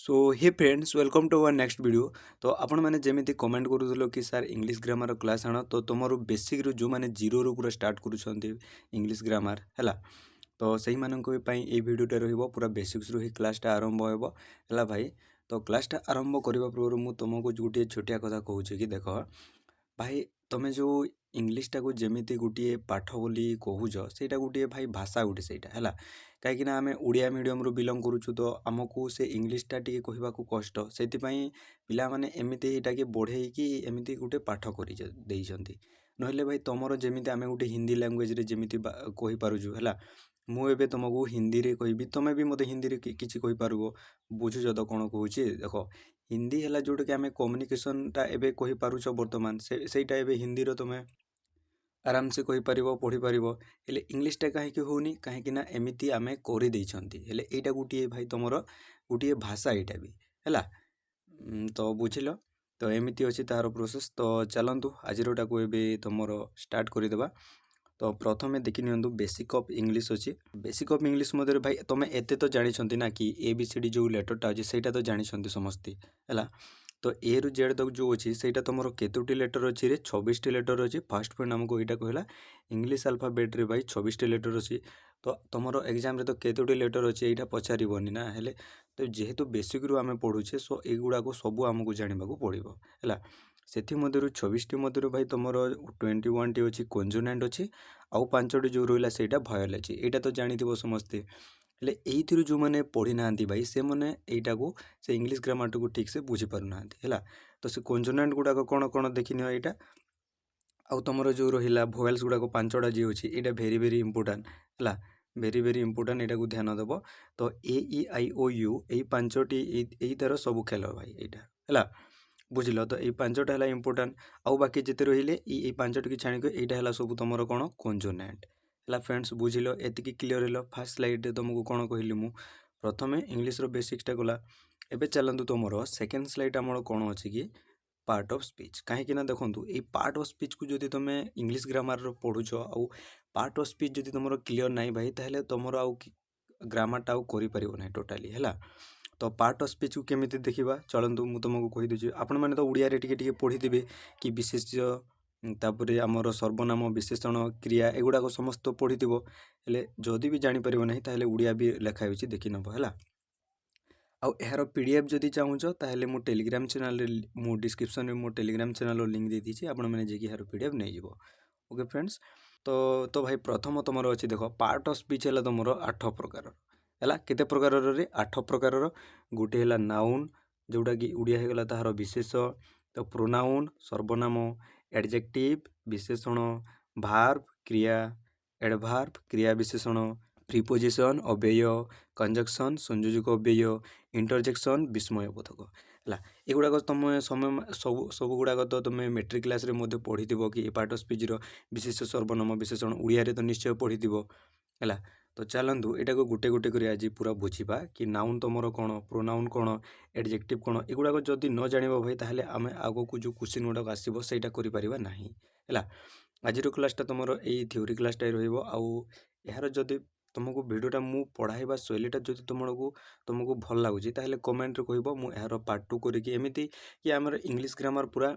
So hey friends welcome to our next video. तो आपण मैंने जमी कमेंट करूँ कि सर इंग्लिश ग्रामर क्लास आण तो तुम बेसिक रू जो मैंने जीरो रू पूरा स्टार्ट करुँच इंग्लिश ग्रामर है। तो सही मानक ये वीडियोटा रही पूरा बेसिक्स रू ही क्लासटा आरंभ है भाई। तो क्लासटा आरंभ करने पूर्व मुझे तुमको गोटे छोटिया कथा कहूँ कि देख भाई तुम जो इंग्लीश टाक जमी गोटे पाठ बोली कहूच से गोटे भाई भाषा गोटे से है कहीं आम ओडिया मीडियम रू बिलंग करुचु तो आमको से इंग्लीशटा टी कहवा कष्ट से पिला माने एमती यहाँ के बढ़े कि एमती गोटे पाठ कर नहले भाई तुमर जमी आम गोटे हिंदी लैंग्वेज जमी कहीपरचु है मुझे तुमको हिंदी रे कहि तुम्हें भी मत हिंदी किसी कहीपर बुझुच तो कौन कहूँ देख हिंदी है जोटा कि आम कम्युनिकेशनटा एवं कहीपरुच बर्तमान सेटा एवं हिंदी तुम आराम से कहीपर पढ़ी पार हेले इंग्लीशटा कहीं होनी कहीं एमती आम कर यहाँ गोटे भाई तुम गोटे भाषा यहाँ भी है तो बुझल तो एमती अच्छी तार प्रोसेस। तो चलतु आज तुम स्टार्ट करदे। तो प्रथम देखी नि बेसिक ऑफ इंग्लिश अच्छी बेसिक ऑफ इंग्लिश मध्य भाई तुम एत तो जानी ना कि ABCD जो लेटरटा अच्छे से तो जानी समस्ते है। तो ए रु जेड तक जो अच्छी से तुम केतोटी लेटर अच्छी रे 26 लेटर अच्छी फास्ट पॉइंट आमको यहाँ कहला इंग्लिश अल्फाबेट रे भाई 26 लेटर अच्छी। तो तुम एग्जाम रे तो केतोटी लेटर अच्छी यहाँ पचारबनी ना हेले तो जेहेतु बेसिक रू आम पढ़ुचे सो युवाक सब आमको जानवा पड़ो है से 26 टी मध्य भाई तुम 21 टी अच्छी कंसोनेंट अच्छी आउ 5टी जो रहा से भयल अच्छी यहाँ तो जानी समस्ते हेले ये जो मैंने पढ़ी ना भाई से मैंने यहाँ को से इंग्लिश ग्रामर को ठीक से बुझीपार ना है। तो से कंसोनेंट गुड़ाक कौन कौन देखनी यहाँ आउ तुम जो रहा भोवेल्स गुड़ाक 5टा जी अच्छी यहाँ भेरी भेरी इंपोर्टाट है भेरी भेरी इंपोर्टाट यहाँ को ध्यान देव। तो A E I O U यही 5टी यही तार सब खेल भाई यहाँ है बुझल। तो ये 5टा है इंपोर्टाट आउ बाकी जिते रहिले ये 5टी की छाणिक यहाँ है सब तुम कौन कंसोनेंट है फ्रेंड्स बुझल एति क्लीयर है। फास्ट स्लाइड तुमको कौन कहली मु प्रथम इंग्लिश बेसिक्सटा गला एबे चलतु तुम सेकेंड स्लाइड आम कौन अच्छी कि पार्ट ऑफ स्पीच कहीं देखो ये पार्ट ऑफ स्पीच को जब तुम इंग्लिश ग्रामर पढ़ुच आउ पार्ट ऑफ स्पीच जब तुम क्लीयर ना भाई ताहले तुम आउ ग्रामरटा आउ ना टोटाली है। तो पार्ट ऑफ स्पीच को केमी देखा चलतु मुझे तुमको कहीदे आपण मैंने तो ओडिया टे पढ़ी थे कि विशेष्य तापर आमर सर्वनाम विशेषण क्रिया एगुड़ाक समस्त पढ़ी हेले जदि भी जापर ना ताहले ओडिया भी लिखा हो देखी नब है। आउ यार PDF जदि चाहूच ताहले मो टेलीग्राम चैनल मो डिस्क्रिप्शन में मो टेलीग्राम चैनल लिंक दे दीजिए आपण मैंने जी यार PDF नहीं जीव ओके फ्रेंड्स। तो भाई प्रथम तुम अच्छी देख पार्ट ऑफ स्पीच है तुम 8 प्रकार है केते प्रकार 8 प्रकार गोटे है नाउन जोटा कि ओडिया होगा तार विशेष तो प्रोनाउन सर्वनाम एडजेक्टिव विशेषण भार्ब क्रिया एडभार्ब क्रिया विशेषण प्रिपोजिशन अव्यय कंजक्शन संयोजक अव्यय इंटरजेक्शन विस्मय बोधक है एगुड़ाक तुम समय सब गुड़ाक तो तुम मेट्रिक क्लास रे पढ़ी कि पार्ट ऑफ स्पीच विशेष सर्वनाम विशेषण ओडिया तो निश्चय पढ़ी है। तो चलतु यहाँ को गोटे गोटे कर आज पूरा बुझा कि नाउन तुम कौन प्रोनाउन कौन एडजेक्टिव कौन एगुड़ाक जदि न जान भाई ताहले आम आग को जो क्वेश्चन गुड़ाक आसो सहीटा करें है। आज क्लासटा तुम यही थ्योरी क्लासटा रही यार जदि तुमको वीडियोटा मु पढ़ाइबा शैलीटा जो तुमको भल लगुच ताहले कमेंट रे कहबो मु यार पार्ट 2 करिकी एमिति कि आमर इंग्लिश ग्रामर पूरा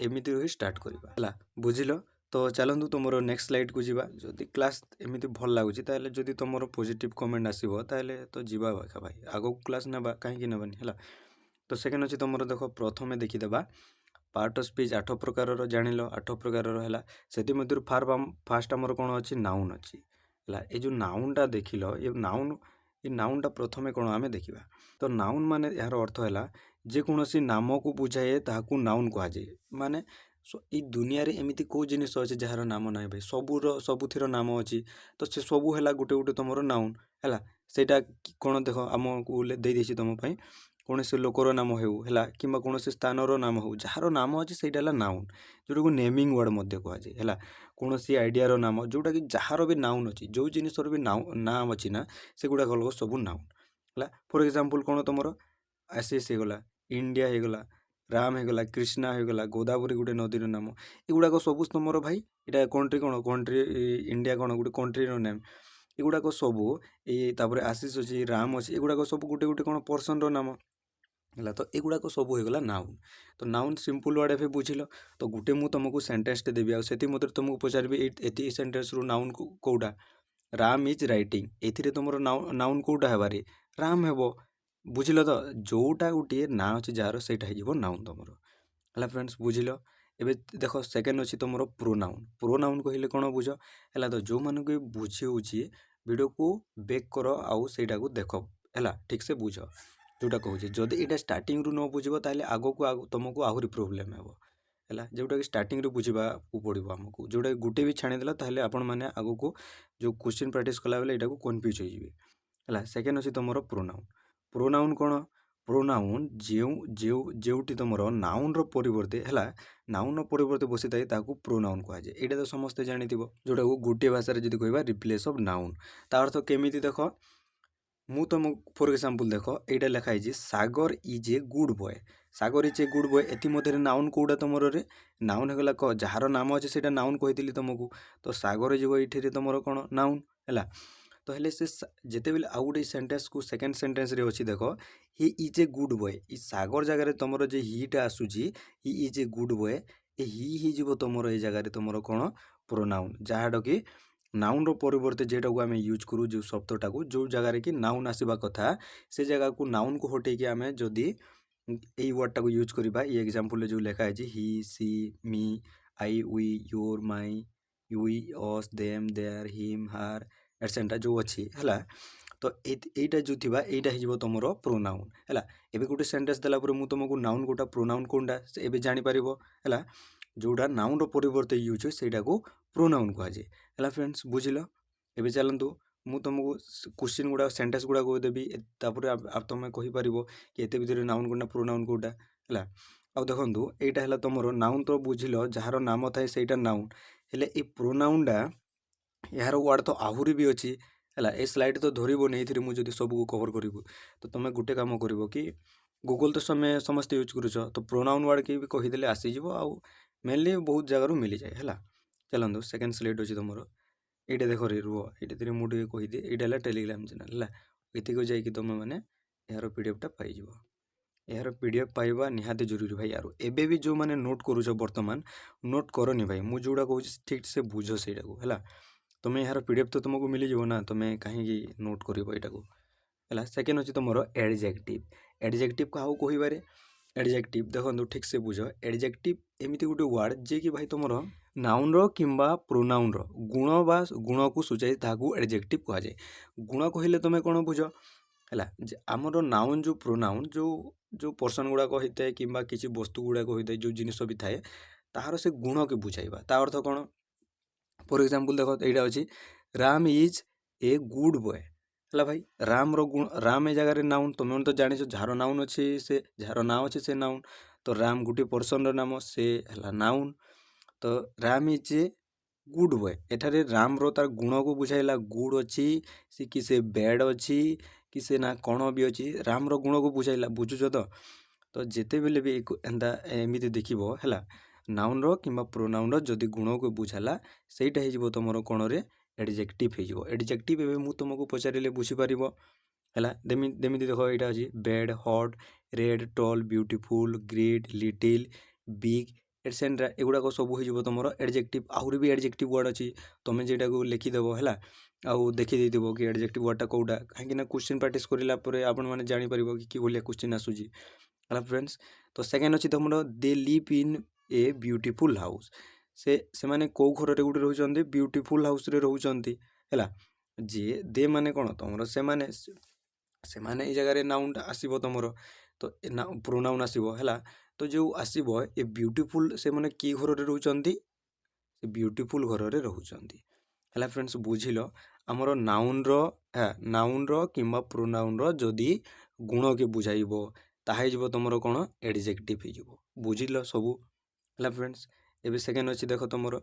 एमिति ही स्टार्ट करबा हला बुझिलो। तो चलतु तुम नेक्स्ट स्लाइड को जीवा जदि क्लास एमिति भल लगुच ताहले जदि तुम पॉजिटिव कमेंट आसीबो ताहले तो जीवा भाई आगो क्लास नेबा काहे नेबानी हला। तो सेकेंड अच्छी तुम देख प्रथमे देखीदेबा पार्ट ऑफ स्पीच 8 प्रकार जानिल 8 प्रकार है से फास्ट आमर कौन अच्छी नाउन अच्छी है ये जो नाउनटा देख ये नाउनटा प्रथम कौन आम देखा। तो नाउन माने यार अर्थ है जेकोसी नाम को बुझाए ताकू नाउन कहुए माने ये दुनिया रे एमती कौ जिनिस अच्छे जार नाम ना भाई सबुथिर नाम अच्छी तो से सबू है गोटे गोटे तुम नाउन है सेटा कौन देख आमको देदेसी तुमपाई कौन से लोकर नाम होगा कि कौन से स्थानर नाम हो जार नाम अच्छे से नाउन जोटा को नेमिंग वर्ड कहुए है कौन सी आइडियार नाम जोटा कि जार भी नाउन अच्छी जो जिनसर भी नाम अच्छी ना से गुड़ाक सब नाउन है। फॉर एग्जांपल कौन तुम आशीष होगला इंडिया होगला राम होगला कृष्णा होगला गोदावरी गोटे नदीर नाम एगुड़ाक सब तुम भाई यहाँ कंट्री कौन कंट्री इंडिया कौन गोटे कंट्रीर नेम एगुड़ाक सब ये आशीष अच्छी राम अच्छी एगुड़ाक सब गोटे गोटे कौन पर्सन नाम ହେଲା। ତ ଏଗୁଡ଼ାକ ସବୁ ହେଇଗଲା ନାଉନ୍। ତ ନାଉନ୍ ସିମ୍ପଲ୍ ୱାର୍ଡ଼ ଏବେ ବୁଝିଲ। ତ ଗୋଟେ ମୁଁ ତୁମକୁ ସେଣ୍ଟେନ୍ସଟେ ଦେବି, ଆଉ ସେଥିମଧ୍ୟରୁ ତୁମକୁ ପଚାରିବି ଏଇ ସେଣ୍ଟେନ୍ସରୁ ନାଉନ୍ କେଉଁଟା? ରାମ୍ ଇଜ୍ ରାଇଟିଂ, ଏଥିରେ ତୁମର ନାଉନ୍ କେଉଁଟା ହେବାରେ? ରାମ୍ ହେବ। ବୁଝିଲ ତ? ଯେଉଁଟା ଗୋଟିଏ ନାଁ ଅଛି ଯାହାର ସେଇଟା ହେଇଯିବ ନାଉନ୍ ତୁମର। ହେଲା ଫ୍ରେଣ୍ଡସ୍, ବୁଝିଲ? ଏବେ ଦେଖ ସେକେଣ୍ଡ ଅଛି ତୁମର ପ୍ରୋନାଉନ୍। ପ୍ରୋନାଉନ୍ କହିଲେ କ'ଣ ବୁଝ? ହେଲା, ତ ଯେଉଁମାନଙ୍କୁ ବୁଝି ହେଉଛି ଭିଡ଼ିଓକୁ ବେକ୍ କର ଆଉ ସେଇଟାକୁ ଦେଖ, ହେଲା, ଠିକ୍ସେ ବୁଝ ଯେଉଁଟା କହୁଛି। ଯଦି ଏଇଟା ଷ୍ଟାର୍ଟିଂରୁ ନ ବୁଝିବ ତାହେଲେ ଆଗକୁ ତୁମକୁ ଆହୁରି ପ୍ରୋବ୍ଲେମ୍ ହେବ, ହେଲା। ଯେଉଁଟାକି ଷ୍ଟାର୍ଟିଂରୁ ବୁଝିବାକୁ ପଡ଼ିବ ଆମକୁ। ଯେଉଁଟାକି ଗୋଟେ ବି ଛାଣିଦେଲା ତାହେଲେ ଆପଣମାନେ ଆଗକୁ ଯେଉଁ କ୍ୱେଶ୍ଚିନ୍ ପ୍ରାକ୍ଟିସ୍ କଲାବେଳେ ଏଇଟାକୁ କନଫ୍ୟୁଜ୍ ହୋଇଯିବେ, ହେଲା। ସେକେଣ୍ଡ ଅଛି ତୁମର ପ୍ରୋନାଉନ୍। ପ୍ରୋନାଉନ୍ କ'ଣ? ପ୍ରୋନାଉନ୍ ଯେଉଁଠି ତୁମର ନାଉନ୍ର ପରିବର୍ତ୍ତେ, ହେଲା, ନାଉନ୍ର ପରିବର୍ତ୍ତେ ବସିଥାଏ ତାକୁ ପ୍ରୋନାଉନ୍ କୁହାଯାଏ। ଏଇଟା ତ ସମସ୍ତେ ଜାଣିଥିବ, ଯେଉଁଟାକୁ ଗୋଟିଏ ଭାଷାରେ ଯଦି କହିବା ରିପ୍ଲେସ୍ ଅଫ୍ ନାଉନ୍। ତା ଅର୍ଥ କେମିତି ଦେଖ, ମୁଁ ତୁମକୁ ଫର୍ ଏକ୍ସାମ୍ପଲ୍ ଦେଖ, ଏଇଟା ଲେଖା ହେଇଛି Sagar is a good boy. Sagar is a good boy, ଏଥିମଧ୍ୟରେ ନାଉନ୍ କେଉଁଟା ତୁମରରେ? ନାଉନ୍ ହେଇଗଲା ଯାହାର ନାମ ଅଛି ସେଇଟା ନାଉନ୍ କହିଥିଲି ତୁମକୁ। ତ ସାଗର ଯିବ ଏଇଠିରେ ତୁମର କ'ଣ? ନାଉନ୍, ହେଲା। ତ ହେଲେ ସେ ଯେତେବେଳେ ଆଉ ଗୋଟେ ସେଣ୍ଟେନ୍ସକୁ ସେକେଣ୍ଡ ସେଣ୍ଟେନ୍ସରେ ଅଛି ଦେଖ, he is a good boy, ଇ ସାଗର ଜାଗାରେ ତୁମର ଯେ ହିଟା ଆସୁଛି, he is a good boy, ଏ ହି ହେଇଯିବ ତୁମର ଏଇ ଜାଗାରେ ତୁମର କ'ଣ? ପ୍ରୋନାଉନ୍। ଯାହାଟାକି ନାଉନ୍ର ପରିବର୍ତ୍ତେ ଯେଟାକୁ ଆମେ ୟୁଜ୍ କରୁ, ଯେଉଁ ଶବ୍ଦଟାକୁ, ଯେଉଁ ଜାଗାରେ କି ନାଉନ୍ ଆସିବା କଥା ସେ ଜାଗାକୁ ନାଉନ୍କୁ ହଟେଇକି ଆମେ ଯଦି ଏଇ ୱାର୍ଡ଼ଟାକୁ ୟୁଜ୍ କରିବା, ଏଇ ଏକ୍ଜାମ୍ପଲ୍ରେ ଯେଉଁ ଲେଖା ହେଇଛି he, she, me, I, we, your, my, you, us, them, there, ହିମ୍, ହାର୍, ଏଟସେଟ୍ରା ଯେଉଁ ଅଛି, ହେଲା। ତ ଏଇଟା ଯେଉଁ ଥିବା ଏଇଟା ହେଇଯିବ ତୁମର ପ୍ରୋନାଉନ୍, ହେଲା। ଏବେ ଗୋଟେ ସେଣ୍ଟେନ୍ସ ଦେଲା ପରେ ମୁଁ ତୁମକୁ ନାଉନ୍ କେଉଁଟା ପ୍ରୋନାଉନ୍ କେଉଁଟା ଏବେ ଜାଣିପାରିବ, ହେଲା। ଯେଉଁଟା ନାଉନ୍ର ପରିବର୍ତ୍ତେ ୟୁଜ୍ ହୁଏ ସେଇଟାକୁ ପ୍ରୋନାଉନ୍ କୁହାଯାଏ, ହେଲା ଫ୍ରେଣ୍ଡସ୍, ବୁଝିଲ? ଏବେ ଚାଲନ୍ତୁ ମୁଁ ତୁମକୁ କ୍ୱେଶ୍ଚିନ୍ ଗୁଡ଼ାକ ସେଣ୍ଟେନ୍ସ ଗୁଡ଼ାକ ଦେବି, ତାପରେ ତୁମେ କହିପାରିବ କି ଏତେ ଭିତରେ ନାଉନ୍ କେଉଁଟା ପ୍ରୋନାଉନ୍ କେଉଁଟା, ହେଲା। ଆଉ ଦେଖନ୍ତୁ ଏଇଟା ହେଲା ତୁମର ନାଉନ୍। ତ ବୁଝିଲ ଯାହାର ନାମ ଥାଏ ସେଇଟା ନାଉନ୍। ହେଲେ ଏଇ ପ୍ରୋନାଉନ୍ଟା ଏହାର ୱାର୍ଡ଼ ତ ଆହୁରି ବି ଅଛି, ହେଲା। ଏ ସ୍ଲାଇଡ୍ ତ ଧରିବନି ଏଇଥିରେ ମୁଁ ଯଦି ସବୁକୁ କଭର୍ କରିବୁ। ତ ତୁମେ ଗୋଟେ କାମ କରିବ କି ଗୁଗଲ୍ ତ ସମସ୍ତେ ୟୁଜ୍ କରୁଛ, ତ ପ୍ରୋନାଉନ୍ ୱାର୍ଡ଼ କିଏ ବି କହିଦେଲେ ଆସିଯିବ, ଆଉ ମେନଲି ବହୁତ ଜାଗାରୁ ମିଳିଯାଏ, ହେଲା। ଚାଲନ୍ତୁ ସେକେଣ୍ଡ ସ୍ଲାଇଡ୍ ଅଛି ତୁମର, ଏଇଟା ଦେଖ ରେ, ରୁହ, ଏଇଟାରେ ମୁଁ ଟିକେ କହିଦିଏ। ଏଇଟା ହେଲା ଟେଲିଗ୍ରାମ ଚ୍ୟାନେଲ୍, ହେଲା। ଏଥିକୁ ଯାଇକି ତୁମେମାନେ ଏହାର PDF ପାଇଯିବ। ଏହାର PDF ପାଇବା ନିହାତି ଜରୁରୀ ଭାଇ। ଆରୁ ଏବେ ବି ଯେଉଁମାନେ ନୋଟ୍ କରୁଛ ବର୍ତ୍ତମାନ, ନୋଟ୍ କରନି ଭାଇ, ମୁଁ ଯେଉଁଟା କହୁଛି ଠିକ୍ ସେ ବୁଝ ସେଇଟାକୁ, ହେଲା। ତୁମେ ଏହାର PDF ତ ତୁମକୁ ମିଳିଯିବ ନା, ତୁମେ କାହିଁକି ନୋଟ୍ କରିବ ଏଇଟାକୁ, ହେଲା। ସେକେଣ୍ଡ ଅଛି ତୁମର ଏଡଜେକ୍ଟିଭ୍। ଏଡଜେକ୍ଟିଭ୍ କାହାକୁ କହିବାରେ? ଏଡଜେକ୍ଟିଭ୍ ଦେଖନ୍ତୁ ଠିକ୍ ସେ ବୁଝ। ଏଡଜେକ୍ଟିଭ୍ ଏମିତି ଗୋଟେ ୱାର୍ଡ଼ ଯିଏକି ଭାଇ ତୁମର ନାଉନ୍ର କିମ୍ବା ପ୍ରୋନାଉନ୍ର ଗୁଣ ବା ଗୁଣକୁ ସୂଚାଇ ତାହାକୁ ଏଡଜେକ୍ଟିଭ୍ କୁହାଯାଏ। ଗୁଣ କହିଲେ ତୁମେ କ'ଣ ବୁଝ, ହେଲା। ଯେ ଆମର ନାଉନ୍ ଯେଉଁ ପ୍ରୋନାଉନ୍ ଯେଉଁ ପର୍ସନ୍ ଗୁଡ଼ାକ ହୋଇଥାଏ କିମ୍ବା କିଛି ବସ୍ତୁ ଗୁଡ଼ାକ ହୋଇଥାଏ, ଯେଉଁ ଜିନିଷ ବି ଥାଏ, ତାହାର ସେ ଗୁଣକୁ ବୁଝାଇବା। ତା ଅର୍ଥ କ'ଣ? ଫର୍ ଏକ୍ସାମ୍ପଲ୍ ଦେଖ ଏଇଟା ଅଛି Ram is a good boy, ହେଲା ଭାଇ। ରାମ୍ର ଗୁଣ, ରାମ୍ ଏ ଜାଗାରେ ନାଉନ୍, ତୁମେ ତ ଜାଣିଛ ଯାହାର ନାଉନ୍ ଅଛି ସେ, ଯାହାର ନାଁ ଅଛି ସେ ନାଉନ୍। ତ ରାମ୍ ଗୋଟିଏ ପର୍ସନ୍ର ନାମ, ସେ ହେଲା ନାଉନ୍। ତ Ram is a good boy, ଏଠାରେ ରାମ୍ର ତାର ଗୁଣକୁ ବୁଝାଇଲା। ଗୁଡ୍ ଅଛି କି ସେ ବ୍ୟାଡ୍ ଅଛି କି ସେ ନା କ'ଣ ବି ଅଛି, ରାମ୍ର ଗୁଣକୁ ବୁଝାଇଲା। ବୁଝୁଛ ତ? ତ ଯେତେବେଳେ ବି ଏମିତି ଦେଖିବ, ହେଲା, ନାଉନ୍ର କିମ୍ବା ପ୍ରୋନାଉନ୍ର ଯଦି ଗୁଣକୁ ବୁଝାଲା ସେଇଟା ହେଇଯିବ ତୁମର କ'ଣରେ? ଏଡଜେକ୍ଟିଭ୍ ହେଇଯିବ। ଏଡଜେକ୍ଟିଭ୍ ଏବେ ମୁଁ ତୁମକୁ ପଚାରିଲେ ବୁଝିପାରିବ, ହେଲା। ଯେମିତି ଦେଖ ଏଇଟା ଅଛି bad, hot, red, tall, beautiful, great, little, big, etcetera. ଏଗୁଡ଼ାକ ସବୁ ହେଇଯିବ ତୁମର ଏଡଜେକ୍ଟିଭ୍। ଆହୁରି ବି ଏଡଜେକ୍ଟିଭ୍ ୱାର୍ଡ଼ ଅଛି, ତୁମେ ଯେଟାକୁ ଲେଖିଦେବ, ହେଲା, ଆଉ ଦେଖିଦେଇଥିବ କି ଏଡଜେକ୍ଟିଭ୍ ୱାର୍ଡ଼ଟା କେଉଁଟା, କାହିଁକିନା କ୍ୱେଶ୍ଚିନ୍ ପ୍ରାକ୍ଟିସ୍ କରିଲା ପରେ ଆପଣମାନେ ଜାଣିପାରିବ କି ଭଳିଆ କ୍ୱେଶ୍ଚିନ୍ ଆସୁଛି, ହେଲା ଫ୍ରେଣ୍ଡସ୍। ତ ସେକେଣ୍ଡ ଅଛି ତୁମର they live in a beautiful house. ସେମାନେ କେଉଁ ଘରରେ ଗୋଟେ ରହୁଛନ୍ତି? ବ୍ୟୁଟିଫୁଲ୍ ହାଉସ୍ରେ ରହୁଛନ୍ତି, ହେଲା। ଯିଏ ଦେ ମାନେ କ'ଣ ତୁମର ସେମାନେ ଏଇ ଜାଗାରେ ନାଉନ୍ଟା ଆସିବ ତୁମର, ତ ପ୍ରୋନାଉନ୍ ଆସିବ, ହେଲା। ତ ଯେଉଁ ଆସିବ ଏ ବ୍ୟୁଟିଫୁଲ୍, ସେମାନେ କି ଘରରେ ରହୁଛନ୍ତି? ସେ ବ୍ୟୁଟିଫୁଲ୍ ଘରରେ ରହୁଛନ୍ତି, ହେଲା ଫ୍ରେଣ୍ଡସ୍, ବୁଝିଲ? ଆମର ନାଉନ୍ର କିମ୍ବା ପ୍ରୋନାଉନ୍ର ଯଦି ଗୁଣକେ ବୁଝାଇବ ତାହା ହେଇଯିବ ତୁମର କ'ଣ? ଏଡଜେକ୍ଟିଭ୍ ହେଇଯିବ। ବୁଝିଲ ସବୁ, ହେଲା ଫ୍ରେଣ୍ଡସ୍। ଏବେ ସେକେଣ୍ଡ ଅଛି ଦେଖ ତୁମର,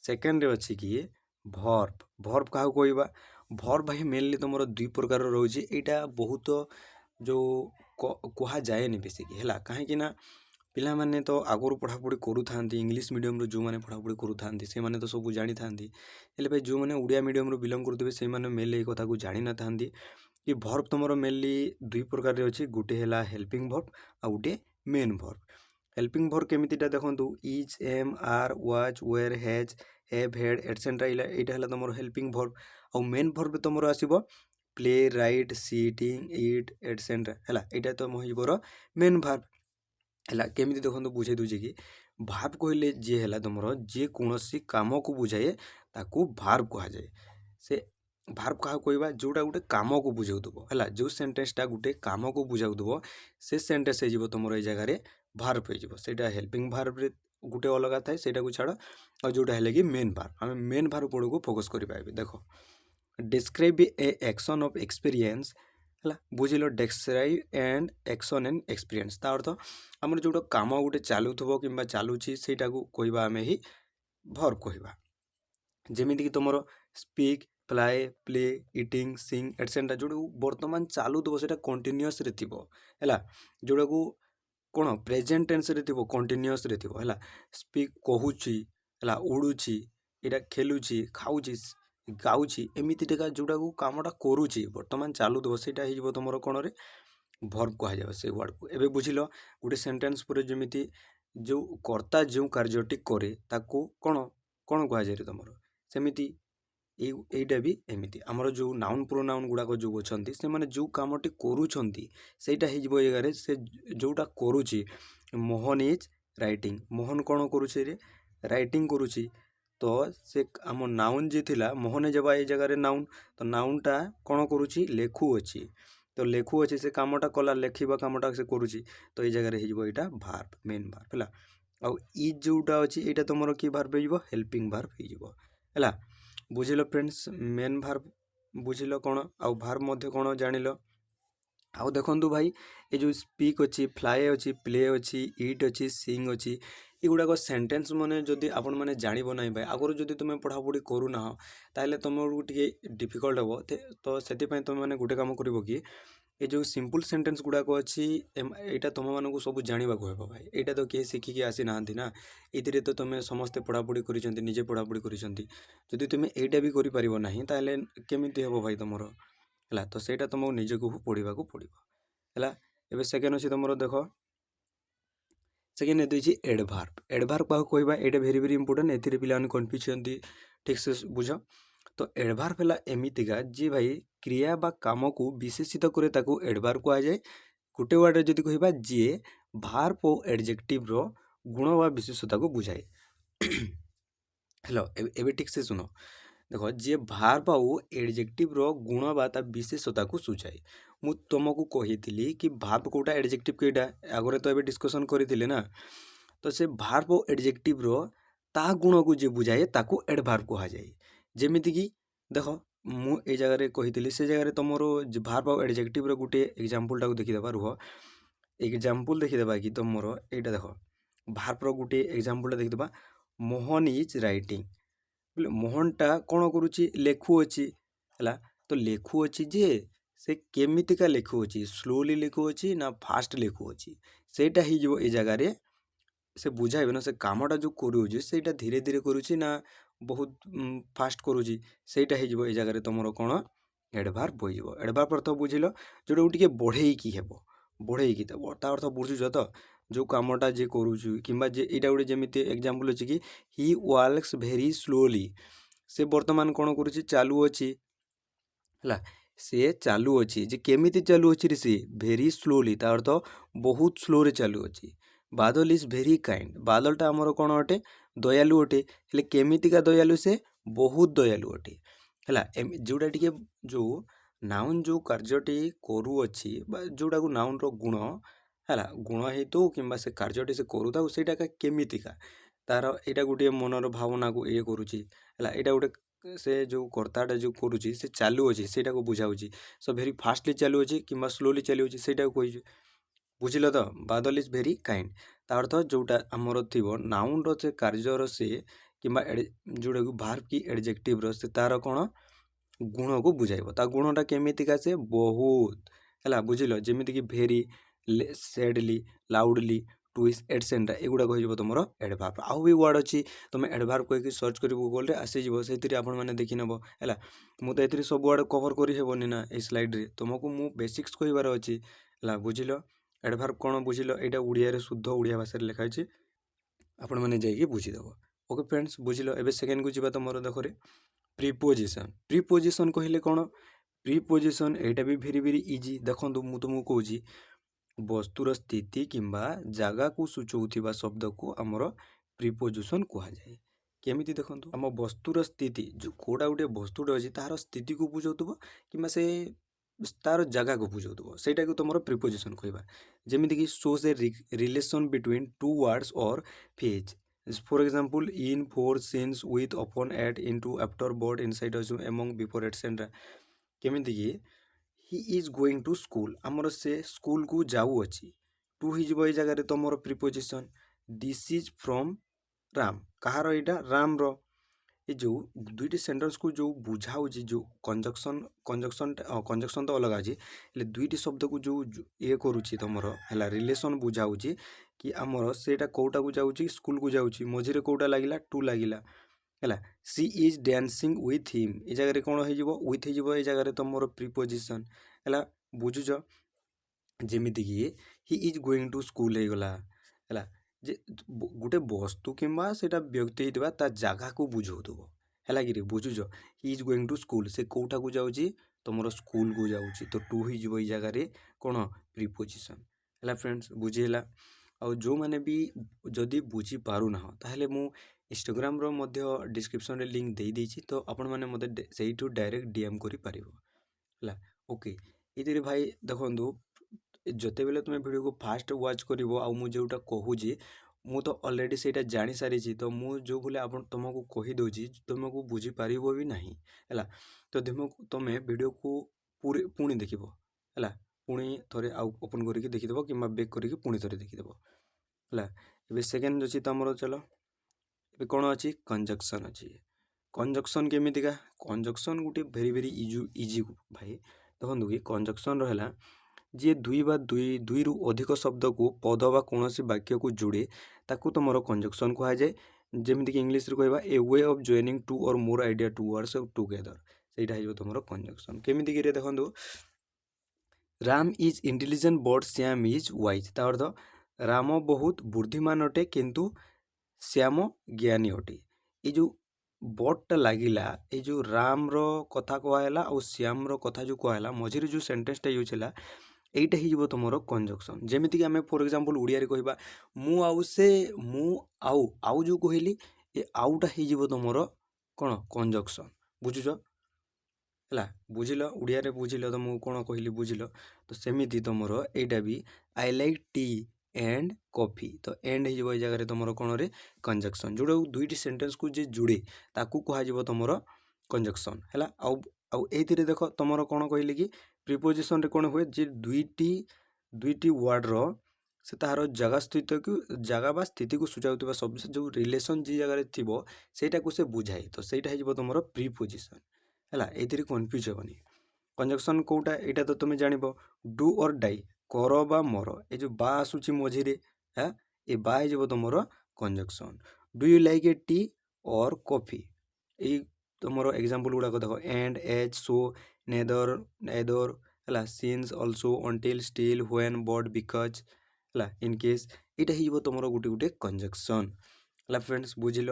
ସେକେଣ୍ଡରେ ଅଛି କି ଭର୍ବ। ଭର୍ବ କାହାକୁ କହିବା? ଭର୍ବ ଭାଇ ମେନଲି ତୁମର ଦୁଇ ପ୍ରକାର ରହୁଛି। ଏଇଟା ବହୁତ ଯେଉଁ କୁହାଯାଏନି ବେଶିକି, ହେଲା। କାହିଁକି ନା ପିଲାମାନେ ତ ଆଗରୁ ପଢ଼ାପଢ଼ି କରୁଥାନ୍ତି, ଇଂଲିଶ ମିଡ଼ିୟମ୍ରୁ ଯେଉଁମାନେ ପଢ଼ାପଢ଼ି କରୁଥାନ୍ତି ସେମାନେ ତ ସବୁ ଜାଣିଥାନ୍ତି। ହେଲେ ଭାଇ ଯେଉଁମାନେ ଓଡ଼ିଆ ମିଡ଼ିୟମ୍ରୁ ବିଲଙ୍ଗ୍ କରୁଥିବେ ସେମାନେ ମେନଲି ଏଇ କଥାକୁ ଜାଣିନଥାନ୍ତି। कि भर्ब तुमर मेनली दुई प्रकार अच्छी गोटे है हेल्पिंग भर्ब आ गोटे मेन भर्ब। हेल्पिंग भर्ब केमितिटा देखंतु is am are was were has have had etcetera एटा है तुम हेल्पिंग भर्ब। आ मेन भर्ब तुम आसब play write sitting eat etcetera है यहाँ तुम हो मेन भर्ब है। केमी देखो बुझे दूचे कि भार्ब कहले जी है तुम जे कौन कम को बुझाए ताकू भार्ब कह जाए। से भार्ब क्या कहवा जोटा गोटे कम को बुझाऊ है जो सेन्टेन्सटा गोटे कम को बुझाऊ से सेन्टेन्स हो तुम ये जगह भार्ब हो हेल्पिंग भार्ब रे गोटे अलग थाए से छाड़ और जोटा है कि मेन भार्ब आम मेन भार्ब पड़ को फोकस कर देख describe a action of experience है बुझिल describe and action and experience ता अर्थ आम जो कम गोटे चलुव कि चलुची से कहवा आम ही भर्ब कहवा। जमीक तुम स्पीक फ्लाए प्ले इटिंग सिंग एटसेट्रा जो बर्तमान चलुव से कंटिन्यूअस है जोड़ा को कौन प्रेजेंट टेंस रे थी कंटिन्यूअस रे थी है स्पीक कहूची है उड़ूची यहाँ खेलुची खाऊची गाऊची एमती टेका जोटा को कमटा करुच्ची बर्तमान चलुव से तुम कौन रे भर्ब कह से वर्ड को एवं बुझिल गोटे सेन्टेन्स पर जमी जो कर्ता जो कार्यटी कै ताको कौन कौन कहुए तुम सेमती এইটা भी एमती आमर जो नाउन प्रोनाउन गुड़ाक जो अच्छा से मैंने जो कमटी करूँटा हो से जोटा करुच्ची मोहन इज राइटिंग मोहन कौन करुचे रे राइटिंग करुच्ची तो से आम नाउन जी थिला मोहन जब ये जगह नाउन तो नाउनटा कौन करुच्ची लेखुअछि तो लेखुअछि से कमटा कला लेखा कमटा से करुच्ची तो ये जगह होटा भार्ब मेन भार्ब है आउ इज जोटा अच्छी यहाँ तुम कि भार्ब हो हेल्पिंग भार्ब है बुझिल फ्रेंड्स मेन भार्ब बुझिल कौन आउ भार्ब मध्य कौन जानिल आउ देखु भाई ये जो स्पीक अच्छी फ्लाए अच्छी प्ले अच्छी इट अच्छी सिंग अच्छी युवाक सेन्टेन्स मैंने जदि आपण मैंने जानव ना भाई आगुरी जदि तुम पढ़ापढ़ी करूना ताहले तुमको टे डिफिकल्ट हे तो से तुम मैंने गोटे कम कर कि ये जो सिंपल सेन्टेन्स गुड़ाक अच्छी यहाँ तुम मानक सब जानवा को भाई यहाँ तो किए शिखिकी आसी ना ना ये तो तुम समस्ते पढ़ापढ़ी कर निजे पढ़ापढ़ी कर तुम यहाँ भी कर केमी हम भाई तुम है तो सहीटा तुमको निजक पढ़ा पड़ो है। एवं सेकेंड अच्छी तुम देख सेकेंड ये एडभार्ब एडभार्ब क्या कहवा ये भेरी भेरी इंपोर्टेंट ए पे कन्फ्यूज ठीक से बुझ तो एडभार्ब है एमतीका जी भाई क्रिया बा काम को विशेषित करे ताकू एडभार्ब कह जाए गोटे वर्ड जदि कहवा जी भार्ब और एडजेक्टिव रो गुण बा विशेषता को बुझाए हेलो एवं ठीक से सुनो देख जी भार्ब आउ एडजेक्टिव रो गुण बा विशेषता को सूझाए मु तुमको कही कि भार्ब कोटा एडजेक्टिव कईटा आगे तो ये डिस्कसन करें ना तो से भार्ब और एडजेक्टिव रो ता गुण को जी बुझाए ताकू एडभार्ब कह जाए जमीती कि देख मु ए जगह कही से जगह तुम भार्ब और एडजेक्टिव रो गोटे एग्जांपल टाक देखीदे रुह एग्जांपल देखीदे कि तुम यहाँ देख भार्ब रो गोटे एग्जांपल देखीदे मोहन इज राइटिंग बोले मोहनटा कौन करुच्ची लेखुअछि है तो लेखुअछि जे से केमितिका लेखुअछि स्लोली लेखुअछि ना फास्ट लेखुअछि सेटा हो ये जगह से बुझाइबे ना से कामटा जो करुच्ची सेटा धीरे धीरे करुच्ची ना बहुत फास्ट करुच्ची सेटा हो ये जगह तुम कौन एडभार्ब हो एडभार्ब अर्थ बुझिल जोटा टे बढ़ेकी हेब बढ़ेकी ता अर्थ बुझुछ तो जो कामटा जे करुछु किंबा जे एटा गोटे जमीती एग्जांपल अछि कि ही वर्क्स भेरी स्लोली से वर्तमान कौन करुच्ची चालुअछि है से चालुअछि जे केमिति चालुअछि रे से भेरी स्लोली ता अर्थ बहुत स्लो रे चालुअछि बादल इज भेरी काइंड बादलटा आमर कौन अटे दयालु अटे हेले केमितिका दयालु से बहुत दयालु अटे है जोटा टे जो नाउन जो कार्यटी करुअछि जोटा को नाउन रो गुण है गुण हेतु कि से कार्यटी से करूँ से केमितिका तार यहाँ गोटे मनर भावना को ये करुच्ची है यहाँ गोटे से जो कर्ताटा जो करुच्ची से चालुअछि से बुझाऊँगी सो भेरी फास्टली चालुअछि कि स्लोली चालुअछि से कही बुझिल तो बादल इज भेरी काइंड ता अर्थ जोटा आमर थी नाउन रो से कार्यर से कि जोटा भार्ब की एडजेक्टिव रो से तार कौन गुण को बुझाइब ता गुणटा केमितिका से बहुत है बुझिल जमीती कि very sadly loudly too is etcetera एगुड़ा हो तुम एडभार्ब आउ भी वर्ड अच्छी तुम एडभार्ब कहीकि सर्च कर गूगल आसीज से आपने देखी नब है मुझे सब वर्ड कवर करनी ना ये स्लाइड्रे तुमको मु बेसिक्स कहबार अच्छी है बुझिल एडभार्ब कौन बुझिल यहाँ ओडिया शुद्ध ओडिया भाषा लिखाई आपण मैंने जाइए बुझीदेव ओके फ्रेंड्स बुझिल एवं सेकेंड को जी तुम देखो प्रिपोजिशन प्रिपोजिशन कहले कौन प्रिपोजिशन यहाँ भी भेरी भेरी इजी देखो मुझे तुमको कहूँ वस्तुर स्थिति किंबा जगह को सूचौथिबा शब्द को आमर प्रिपोजिशन कहुए केमिति देखंतु आम वस्तुर स्थिति जो कोड़ा गोटे वस्तुटे अच्छी तार स्थिति को बुझाउथबो किंबा से तार जगह को बुझाउथबो सेटा को तुमर प्रिपोजिशन कहबा जेमिति कि shows a relation between two words और phrase for example in for since with upon at into after board inside असु एमंग बिफोर एटसेट्रा केमिति कि he is going to school आमर से स्कूल को जाऊ अच्छी टू ही ये जगह तुम preposition this is from Ram कहार यहाँ राम रो ये जो दुईटी सेंटेंस को जो बुझाऊ जो कंजक्शन कंजक्शन कंजक्शन तो अलग अच्छी दुईटी शब्द को जो ये करुच्ची तुम है रिलेशन बुझाऊ कि आमर सेटा कौटा को जाऊँगी स्कूल को जाऊँगी मझे कौटा लगिला टू लगिला है सी इज डांसिंग विथ हिम ये जगह कौन हो विथ हो जगह तुम प्रिपोजिशन है बुझुच जमीक he is going to school हो गला है जे गोटे वस्तु किंबा सेटा व्यक्ति होता ता जगह को बुझाऊब है कि बुझुच he is going to school से कौटा को जाऊँगी तुम स्कूल को जाऊँगी तो टू हो जगह कौन प्रिपोजिशन है फ्रेंड्स बुझीला और जो मैंने भी जदि बुझी पारुना ताहले मु इंस्टाग्राम रो मध्य डिस्क्रिप्शन रे लिंक दे देछि तो आपण माने मते सेइठु डायरेक्ट डीएम करि पारिबो हला ओके इधर भाई देखंतु जते बेले तुम वीडियो को फास्ट वाच करिवो आ मु जोटा कहूजी मु तो ऑलरेडी सेटा जानि सारिछि तो मु जो बोले आपण तुमको कहि दोछि तुमको बुझी पारिबो भी नाही हला तो तुमे वीडियो को पूरी पुणी देखिबो हला पुणी थोड़े आउ ओपन करके देखिदेव कि बैक करके पुणी थोड़े देखिदेव है ये सेकेंड अच्छी तुम चलो ये कौन अच्छी कंजक्शन अच्छी कंजक्शन केमितिका कंजक्शन गोटे भेरी भेरी इजी भाई देखो कि कंजक्शन रहा जी दुई बा दुई रु अधिक शब्द को पद बा कौन वाक्य को जोड़े ताकू तुम कंजक्शन कहुए जमीक इंग्लीश रे कहबा a way of joining two or more idea to words together सेटा हो तुम कंजक्शन केमिति कि देखो Ram is intelligent but Shyam is wise ता अर्थ राम बहुत बुद्धिमान अटे किंतु श्याम ज्ञानी अटे ये जो बटटा लगिला ये जो राम रो कथा कहला और श्याम रो कथा जो कहला मझिरे जो सेंटेंसटा यूज है এইটা हो तुम कंजक्शन जमीक आम फॉर एग्जांपल ओडिया रे कहबा मु आउ से मु आउ आउ जो कहली ये आउटा हो तुम कौन कंजक्शन बुझुच है बुझिल ओडिया रे बुझिल तो मुझे कौन कहली बुझिल तो सेमिति तुम यहाँ भी I like T and coffee तो एंड हो जगह तुम कौन रे कंजक्शन जोड़ा दुईटी सेंटेंस को जे जोड़े ताकू कह तुम कंजक्शन है आउ ये देख तुम कौन कहली कि प्रिपोजिशन रे कौन हुए जे दुईटी वर्ड रो से तार जगह स्थित को जगह बा स्थिति को सूचाउथिबा शब्द जो रिलेशन जी जगह थी सेटा को से बुझाए तो सेटा हो तुम प्रिपोजिशन है ये कन्फ्यूज हेनी कंजक्शन कौटा यहाँ तो तुम जान डू और डाई कर बा मर ये जो बा आसूची मझिरे है ये बा हो तुम conjunction do you like a tea or coffee ये तुम एग्जांपल गुड़ाक देख and as so neither neither है since also until still when but because है इन केस यहाँ हो तुम गोटे गोटे कंजक्शन है फ्रेंड्स बुझिल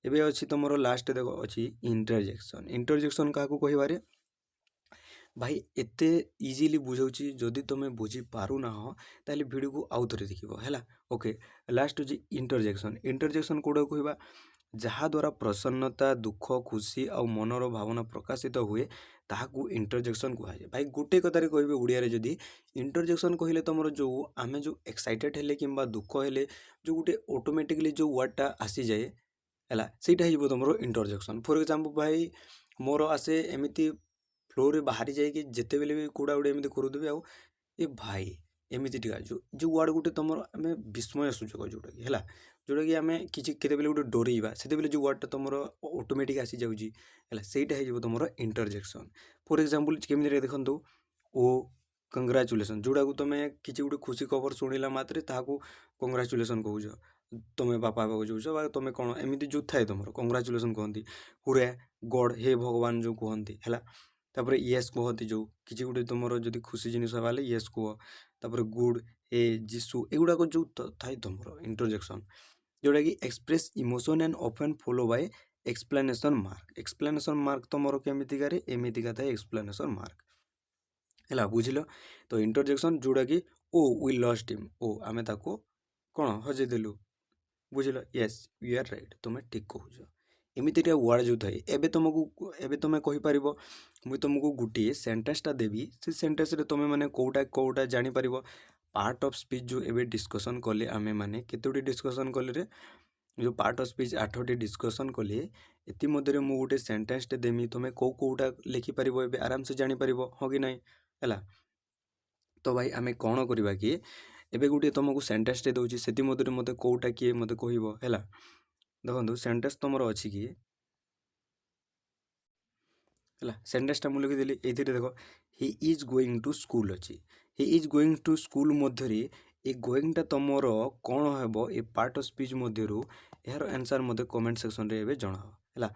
एबे अच्छी तुम लास्ट देख अच्छी इंटरजेक्शन इंटरजेक्शन क्या कहबारे भाई एते इजीली बुझाऊँगी जदि तुम बुझी पारुना ताले वीडियो को आउ थे देखिए है ओके लास्ट हूँ इंटरजेक्शन इंटरजेक्शन कौटा कहवा जहाँ द्वारा प्रसन्नता दुख खुशी आ मनर भावना प्रकाशित हुए ताकू इंटरजेक्शन कहुए भाई गोटे कतार कहे ओडिया रे जदि इंटरजेक्शन कहले तुम जो आम जो एक्साइटेड हेले कि दुख हेले जो गोटे ऑटोमेटिकली जो वर्डटा आसी जाए है सहीटा हो तुम इंटरजेक्शन फॉर एग्जांपल भाई मोर आसे एमती फ्लो रे बाहरी जाइए जिते बेले भी कौड़ा गोटे एमती करुदेवी आउ ए भाई एमती टिका जो वर्ड गोटे तुम आम विस्मय सूचक जोटा कि है जोटा कि आम किसी केते गोटे डरइबा से जो वर्डटा तुम ऑटोमेटिक आसी जाऊँगी है सहीटा हो तुम इंटरजेक्शन फॉर एग्जांपल केमी देखो ओ कंग्राचुलेसन जोड़ा को तुम किसी गोटे खुशी खबर शुणिला मात्रे ताकू कंग्राचुलेसन कहूछ तुम्हें बापा बाबा जाऊछ तुम कौन एमती जो थाए तुम कंग्राचुलेसन कहती हुरे गॉड हे भगवान जो कहती है तापर येस कहती जो किसी गोटे तुम जब खुशी जिन हेल्ले येस कह तापर गुड हे जीसु एगुड़ाक जो थाए तुम इंट्रोजेक्शन जोटा कि express emotion and often follow by explanation mark तुम केमितिका एमितिका थाए एक्सप्लेनेशन मार्क है बुझिल तो इंटरजेक्शन जोड़ा कि ओ वी लॉस्ट हिम ओ आमे ताको कौन हजेदेलु बुझिल यस यू आर राइट तुम ठीक कहूछ एमती वर्ड जो थाए एबे तुम कहीपर मुझे तुमको गोटे सेंटेंसटा देवी से सेंटेंस तुम मैंने कौटा कौटा जापर पार्ट ऑफ स्पीच जो एबे डिस्कसन कले आमे माने केतोटी डिस्कसन कले रे जो पार्ट ऑफ स्पीच 8टी डिस्कसन कले एति मध्य मु गोटे सेंटेंसटे देमी तुम कौटा लिखिपर एबे आराम से जापर हाँ कि नहीं है तो भाई आमे कौन करवा कि एबे गोटे तुमको सेंटेंसटे दूसरी से मत कौटा किए मत कह देखो सेंटेंस तुम अच्छी कि है सेंटेंसटा मुझे लिखिदेली ये देख हि इज गोइंग टू स्कूल अच्छी he is going to school मध्य ए गोइंगटा तुमर कौन हम ए पार्ट ऑफ स्पीच मध्य यार आंसर मत कमेंट सेक्शन रे जनाओ है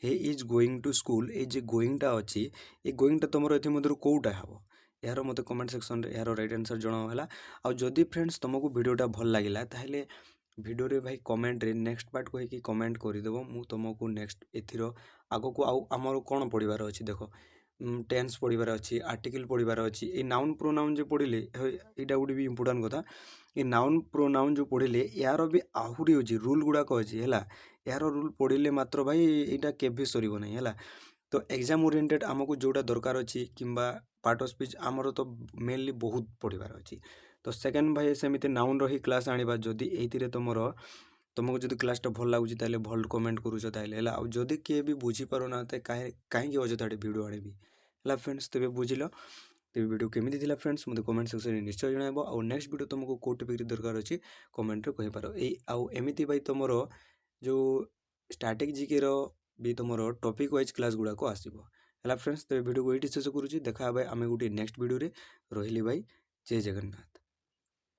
he is going to school ये जे गोइंगटा अच्छी ए गोइंगटा तुम ए कौटा हम यार मत कमेंट सेक्शन रे यार राइट आंसर जनाओ है आदि फ्रेंड्स तुमको वीडियोटा भल लगे ताहले वीडियो रे भाई कमेंट रे नेक्स्ट पार्ट कहीकि कमेंट करदेव मु तुमको नेक्स्ट एथिर आग को आमर कौन पढ़ार अच्छी देख टेन्स पढ़ार अच्छी आर्टिकल पढ़ार अच्छी ये नाउन प्रोनाउन जो पढ़ले यहाँ गोटे भी इंपोर्टाट कथा ये नाउन प्रोनाउन जो पढ़ले यार भी आहरी अच्छी रूल गुड़ाक अच्छी है यार रूल पढ़ले मात्र भाई यहाँ केभी सर नहीं है तो एग्जाम ओरिएंटेड आमको जोटा दरकार अच्छी कि पार्ट ऑफ स्पीच आमर तो मेनली बहुत पढ़ार अच्छी तो सेकेंड भाई सेमती नाउन रही क्लास आने जदि ये तुम तुमको जो क्लासटा भल लगुच भल कमेंट करुच जदि किए भी बुझीपारना कहीं अजथाटे भिडियो आने है फ्रेंड्स तेज बुझिल तेज वीडियो केमी थी फ्रेंड्स मत कमेंट सेक्शन में निश्चय जनइब आ नेक्स्ट वीडियो तुमको कौ टपिक दरकार अच्छी कमेंट रे कहीपर एमती भाई तुम जो स्टैटिक जीके भी तुम टपिक वाइज क्लास गुड़ाक आसो है फ्रेंड्स तेज वीडियो को ये शेष करुँच देखा आम गोटे नेक्स्ट वीडियो रही भाई जय जगन्नाथ।